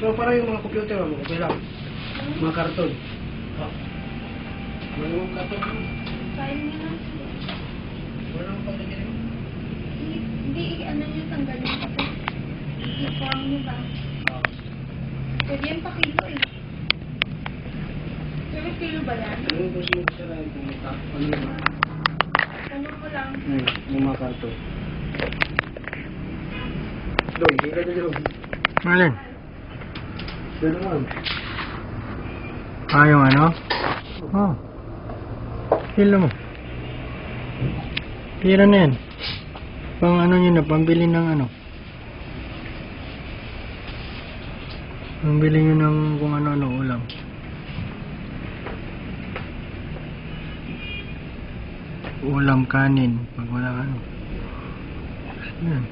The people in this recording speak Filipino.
So, parang yung mga computer, okay lang. Mga karton. Mga karton. Kain niyo na. Wala nang pagkakita. Hindi, ano niyo tanggalin kasi. I-form niyo ba? Pwede yan pa kilo eh. Pero kilo ba yan? Ano ba siya sa rin kung ano ba? Tanong mo lang. Yung mga karton. Doy, hindi ka dito. Alin? Dito naman. Ah, yung ano? Oh. Kilo mo. Tira na yan. Pang ano nyo na, pambili ng ano. Pambili nyo ng kung ano-ano ulam. Ulam, kanin. Pag wala ano. Yan.